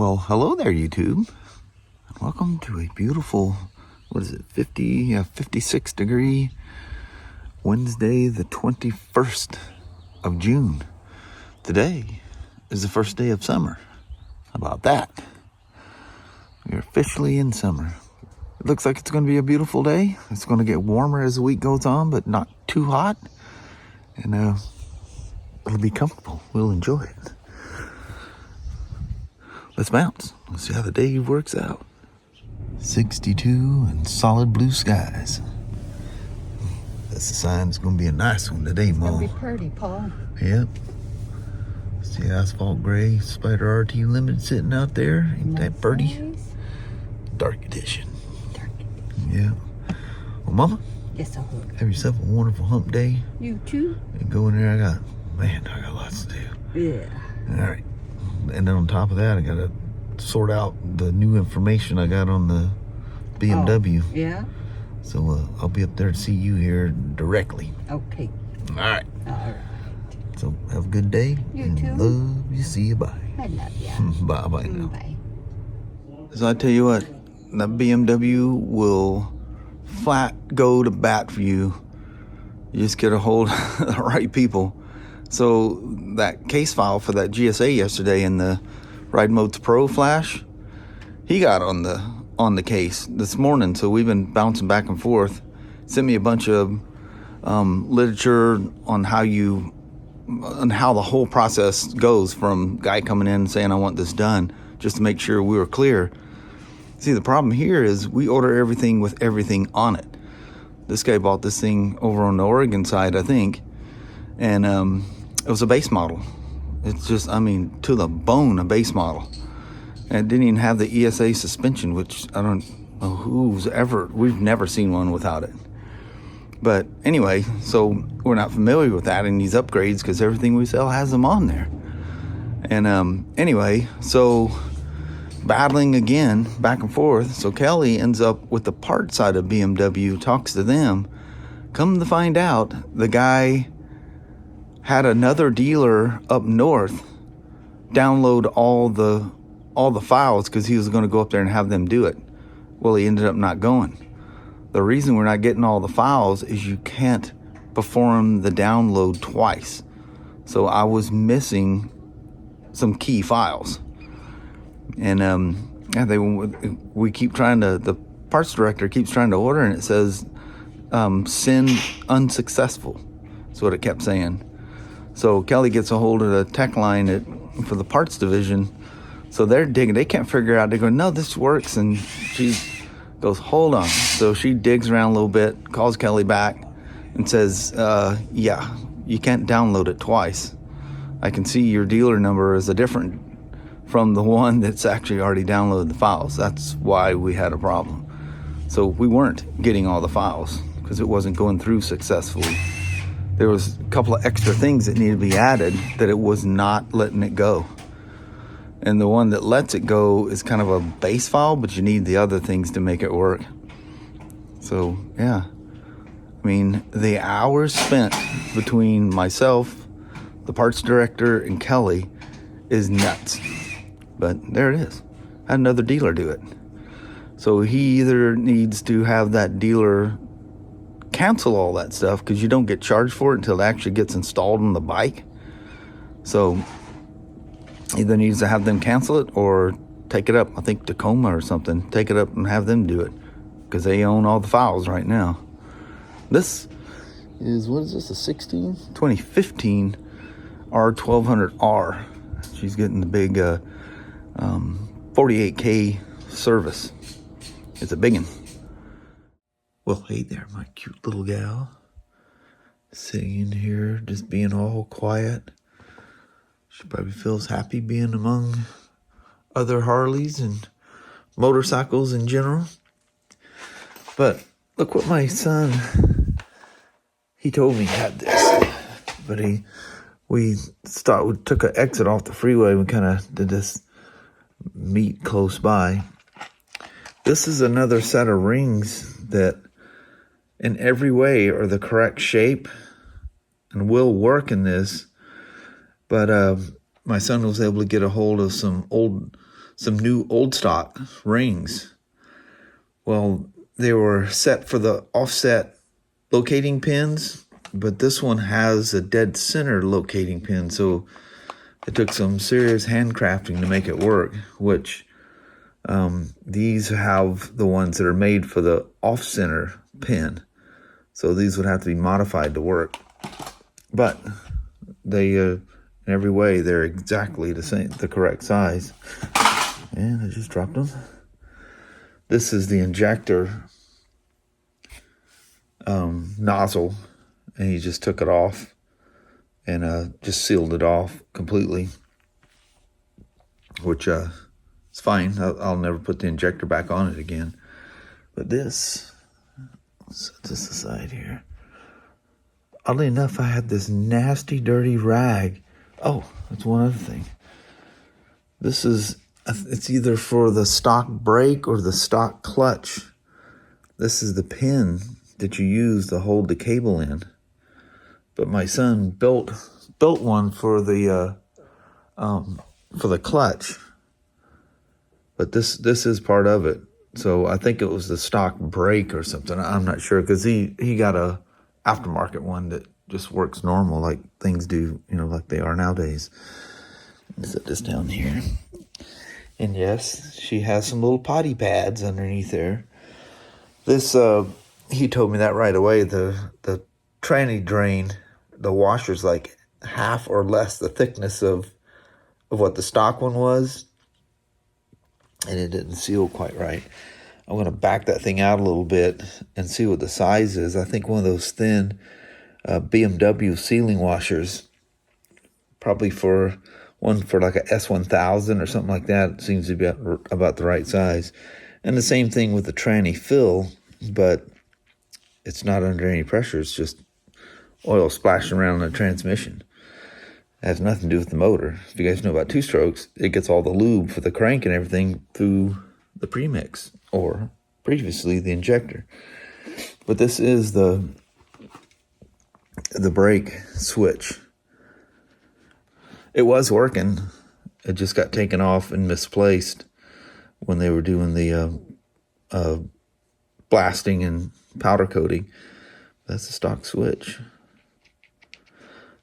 Well, hello there, YouTube. Welcome to a beautiful, 56 degree Wednesday, the 21st of June. Today is the first day of summer. How about that? We're officially in summer. It looks like it's going to be a beautiful day. It's going to get warmer as the week goes on, but not too hot. And it'll be comfortable. We'll enjoy it. Let's bounce. Let's see how the day works out. 62 and solid blue skies. That's a sign it's going to be a nice one today, Mo. It's going to be pretty, Paul. Yep. See asphalt gray Spyder RT Limited sitting out there. Ain't that pretty? Nice. Dark edition. Dark edition. Yeah. Well, Mama. Yes, I will. Have yourself a wonderful hump day. You too? And go in there. I got lots to do. Yeah. All right. And then on top of that, I got to sort out the new information I got on the BMW. Oh, yeah? So I'll be up there to see you here directly. Okay. All right. All right. So have a good day. You too. Love you. See you. Bye. I love you. Bye now. Bye. So I tell you what, that BMW will flat go to bat for you. You just get a hold of the right people. So that case file for that GSA yesterday in the Ride Modes Pro flash, he got on the case this morning. So we've been bouncing back and forth. Sent me a bunch of literature on how the whole process goes, from guy coming in and saying I want this done, just to make sure we were clear. See, the problem here is we order everything with everything on it. This guy bought this thing over on the Oregon side, I think, and it was a base model. It's just, to the bone, a base model. And it didn't even have the ESA suspension, which I don't know we've never seen one without it. But anyway, so we're not familiar with that in these upgrades because everything we sell has them on there. And anyway, so battling again, back and forth. So Kelly ends up with the part side of BMW, talks to them. Come to find out, the guy had another dealer up north download all the files because he was going to go up there and have them do it. Well, he ended up not going. The reason we're not getting all the files is you can't perform the download twice. So I was missing some key files. And we keep trying to, the parts director keeps trying to order, and it says send unsuccessful. That's what it kept saying. So Kelly gets a hold of the tech line for the parts division. So they're digging. They can't figure out. They go, no, this works. And she goes, hold on. So she digs around a little bit, calls Kelly back, and says, yeah, you can't download it twice. I can see your dealer number is a different from the one that's actually already downloaded the files. That's why we had a problem. So we weren't getting all the files because it wasn't going through successfully. There was a couple of extra things that needed to be added that it was not letting it go. And the one that lets it go is kind of a base file, but you need the other things to make it work. So, yeah. The hours spent between myself, the parts director, and Kelly is nuts. But there it is. I had another dealer do it. So he either needs to have that dealer cancel all that stuff because you don't get charged for it until it actually gets installed on the bike. So either needs to have them cancel it or take it up. I think Tacoma or something. Take it up and have them do it because they own all the files right now. This is, what is this, a 2015 R1200R. She's getting the big 48K service. It's a big one. Well, hey there, my cute little gal. Sitting in here, just being all quiet. She probably feels happy being among other Harleys and motorcycles in general. But look what my son, he told me he had this. But we took an exit off the freeway. We kind of did this meet close by. This is another set of rings that in every way are the correct shape and will work in this. But my son was able to get a hold of some old some new old stock rings. Well, they were set for the offset locating pins, but this one has a dead center locating pin, so it took some serious handcrafting to make it work, which these have the ones that are made for the off-center pin. So these would have to be modified to work. But they, in every way, they're exactly the correct size. And I just dropped them. This is the injector nozzle, and he just took it off and just sealed it off completely, which is fine. I'll never put the injector back on it again. But this, set this aside here. Oddly enough, I had this nasty, dirty rag. Oh, that's one other thing. This is, it's either for the stock brake or the stock clutch. This is the pin that you use to hold the cable in. But my son built one for the clutch. But this is part of it. So I think it was the stock brake or something. I'm not sure, because he got a aftermarket one that just works normal, like things do, like they are nowadays. Set this down here. And yes, she has some little potty pads underneath there. This, he told me that right away. The tranny drain, the washer's like half or less the thickness of what the stock one was. And it didn't seal quite right. I'm going to back that thing out a little bit and see what the size is. I think one of those thin BMW sealing washers, probably one for like a S1000 or something like that, seems to be about the right size. And the same thing with the tranny fill, but it's not under any pressure. It's just oil splashing around in the transmission. It has nothing to do with the motor. If you guys know about two-strokes, it gets all the lube for the crank and everything through the premix, or previously the injector. But this is the brake switch. It was working. It just got taken off and misplaced when they were doing the blasting and powder coating. That's the stock switch.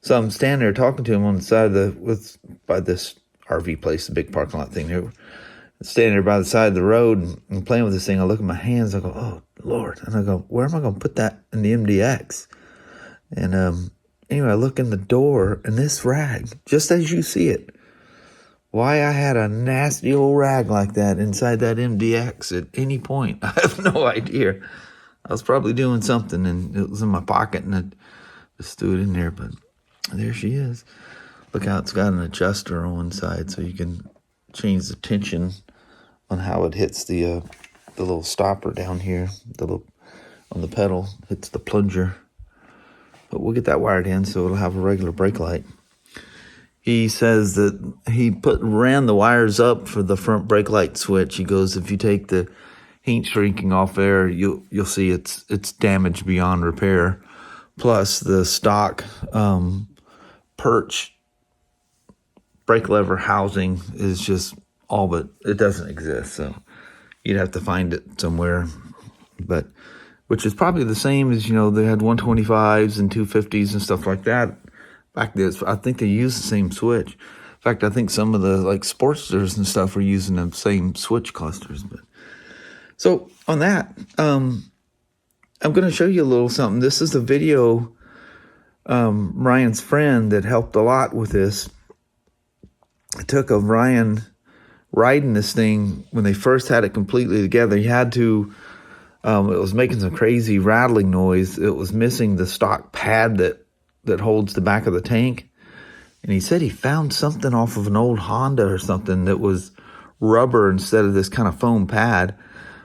So I'm standing there talking to him on the side of by this RV place, the big parking lot thing there. Standing there by the side of the road and playing with this thing. I look at my hands. I go, oh, Lord. And I go, where am I going to put that in the MDX? And anyway, I look in the door, and this rag, just as you see it, why I had a nasty old rag like that inside that MDX at any point, I have no idea. I was probably doing something, and it was in my pocket, and I just threw it in there. But there she is. Look how it's got an adjuster on one side, so you can change the tension on how it hits the little stopper down here, on the pedal, hits the plunger. But we'll get that wired in so it'll have a regular brake light. He says that he ran the wires up for the front brake light switch. He goes, if you take the heat shrinking off there, you'll see it's damaged beyond repair. Plus the stock perch brake lever housing is just all but, it doesn't exist. So you'd have to find it somewhere. But which is probably the same as, they had 125s and 250s and stuff like that back then. I think they use the same switch. In fact, I think some of the Sportsters and stuff were using the same switch clusters. But so on that, I'm going to show you a little something. This is a video, Ryan's friend that helped a lot with this. It took of Ryan riding this thing when they first had it completely together. He had to, it was making some crazy rattling noise. It was missing the stock pad that holds the back of the tank. And he said he found something off of an old Honda or something that was rubber instead of this kind of foam pad.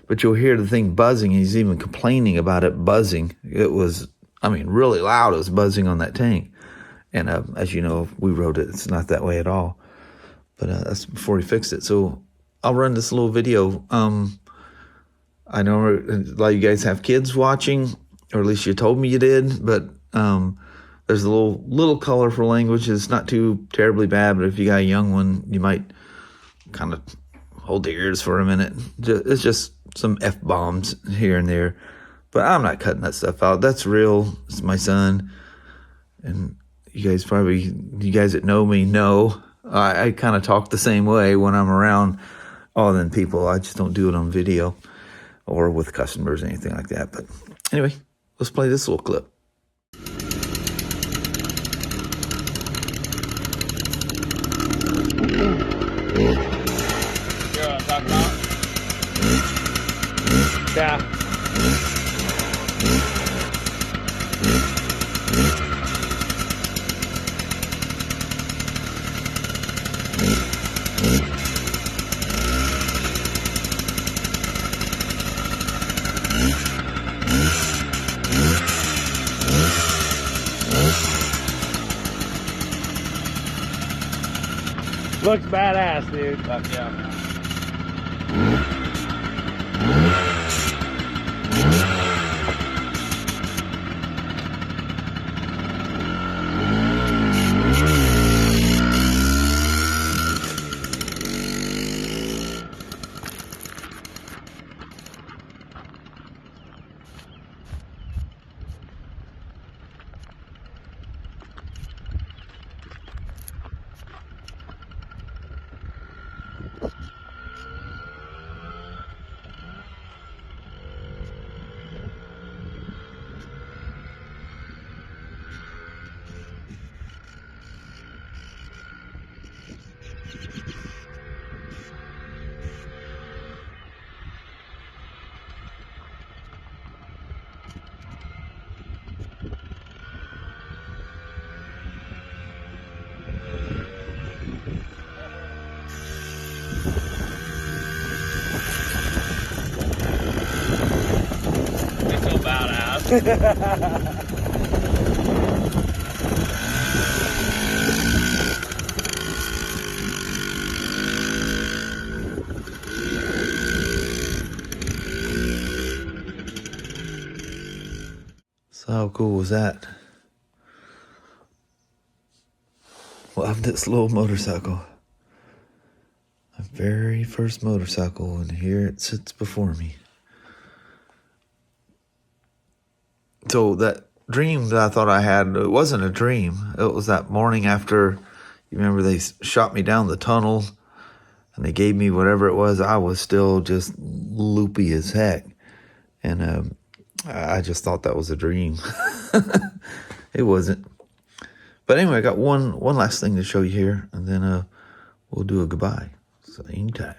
But you'll hear the thing buzzing. He's even complaining about it buzzing. It was, really loud. It was buzzing on that tank. And as you know, we rode it. It's not that way at all. But that's before he fixed it. So I'll run this little video. I know a lot of you guys have kids watching, or at least you told me you did. But there's a little colorful language. It's not too terribly bad. But if you got a young one, you might kind of hold their ears for a minute. It's just some F-bombs here and there. But I'm not cutting that stuff out. That's real. It's my son. And you guys that know me know I kind of talk the same way when I'm around all them people. I just don't do it on video or with customers or anything like that. But anyway, let's play this little clip. You know what I'm talking about? Yeah. Looks badass, dude. Fuck yeah. So how cool was that? Love this little motorcycle. My very first motorcycle, and here it sits before me. So that dream that I thought I had, it wasn't a dream. It was that morning after, you remember they shot me down the tunnel and they gave me whatever it was. I was still just loopy as heck. And I just thought that was a dream. It wasn't. But anyway, I got one last thing to show you here, and then we'll do a goodbye. So hang tight.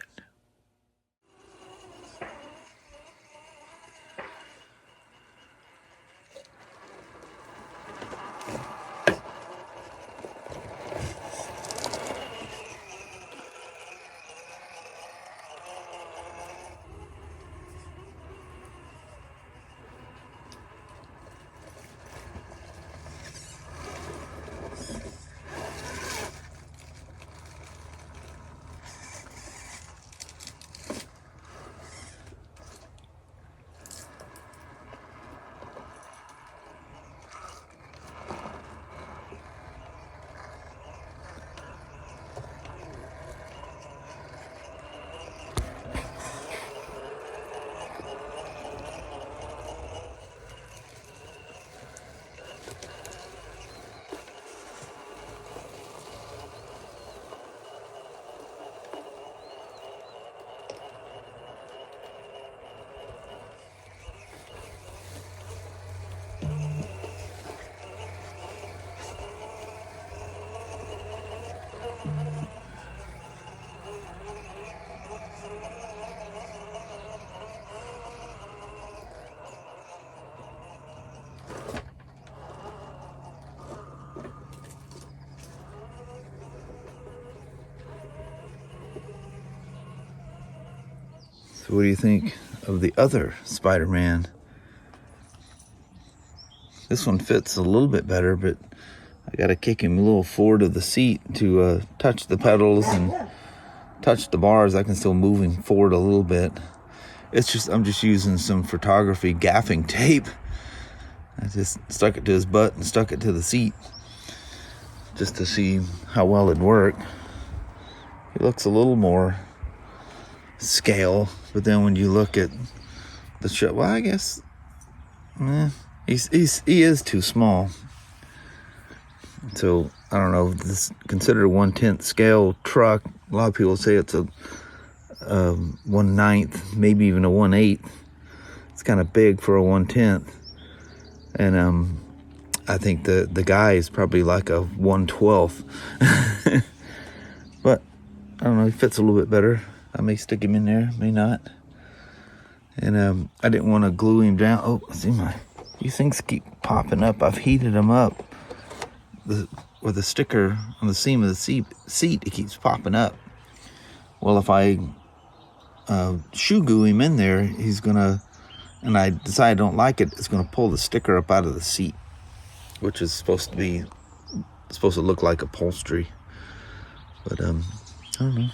So what do you think of the other Spider-Man? This one fits a little bit better, but I gotta kick him a little forward of the seat to touch the pedals and touch the bars. I can still move him forward a little bit. I'm just using some photography gaffing tape. I just stuck it to his butt and stuck it to the seat just to see how well it'd work. He looks a little more scale. But then when you look at the show, well, I guess he is too small. So I don't know. This considered a 1/10 scale truck. A lot of people say it's a 1/9, maybe even a 1/8. It's kind of big for a 1/10, and I think the guy is probably like a 1/12. But I don't know. He fits a little bit better. I may stick him in there, may not. And I didn't want to glue him down. Oh, see, these things keep popping up. I've heated them up. With the sticker on the seam of the seat, it keeps popping up. Well, if I shoe glue him in there, he's gonna, and I decide I don't like it, it's gonna pull the sticker up out of the seat, which is supposed to look like upholstery. But I don't know.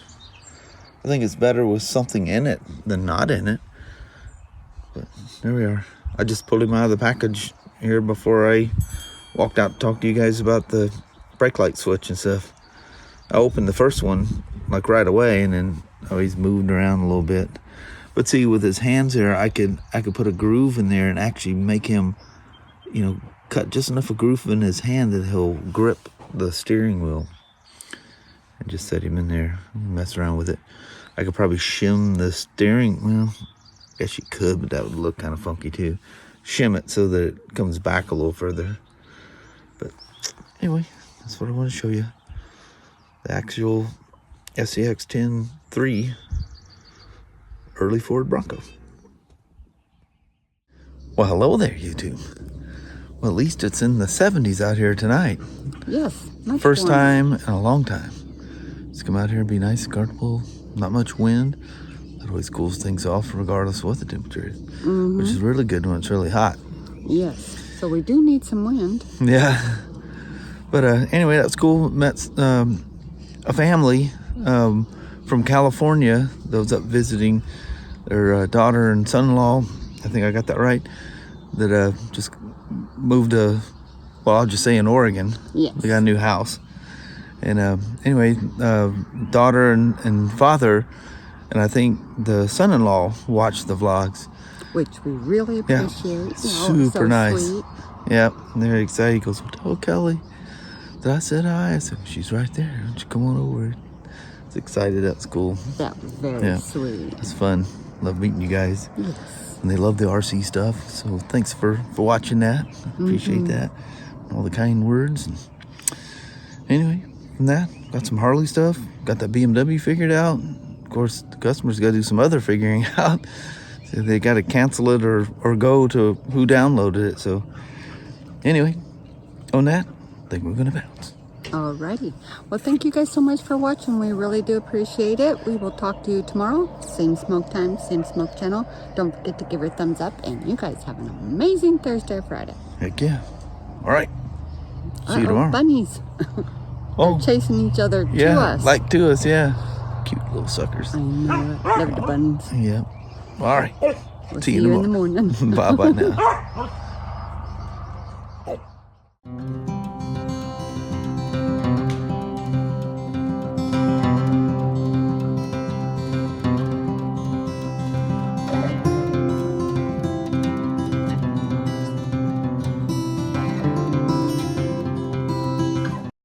I think it's better with something in it than not in it. But there we are. I just pulled him out of the package here before I walked out to talk to you guys about the brake light switch and stuff. I opened the first one like right away, and then he's moved around a little bit. But see, with his hands there, I could put a groove in there and actually make him, cut just enough a groove in his hand that he'll grip the steering wheel. And just set him in there, mess around with it. I could probably shim the steering wheel. I guess you could, but that would look kind of funky too. Shim it so that it comes back a little further. But anyway, that's what I want to show you. The actual SCX 10.3 early Ford Bronco. Well, hello there, YouTube. Well, at least it's in the 70s out here tonight. Yes. First time in a long time. Just come out here and be nice, comfortable, not much wind. That always cools things off regardless of what the temperature is. Which is really good when it's really hot. Yes. So we do need some wind. Yeah. But anyway, that's cool. Met a family from California that was up visiting their daughter and son-in-law. I think I got that right. That just moved to, well, I'll just say in Oregon. Yes. They got a new house. And anyway, daughter and father, and I think the son-in-law watched the vlogs. Which we really appreciate. Super so nice. Sweet. Yep, and they're excited. He goes, "Oh, Kelly." Did I said hi? I said, "She's right there. Why don't you come on over?" It's excited. That's cool. That was very sweet. It's fun. Love meeting you guys. Yes. And they love the RC stuff. So thanks for watching that. Appreciate that. All the kind words. And anyway, from that, got some Harley stuff. Got that BMW figured out. Of course, the customers got to do some other figuring out. So they got to cancel it or go to who downloaded it. So anyway, on that, I think we're going to bounce. Alrighty. Well, thank you guys so much for watching. We really do appreciate it. We will talk to you tomorrow. Same smoke time, same smoke channel. Don't forget to give her a thumbs up. And you guys have an amazing Thursday or Friday. Heck yeah. All right. See you tomorrow. Bunnies. They're chasing each other to us. Like to us, yeah. Cute little suckers. I know it. Love the bunnies. Yeah. All right. We'll see you in the morning. Bye-bye now.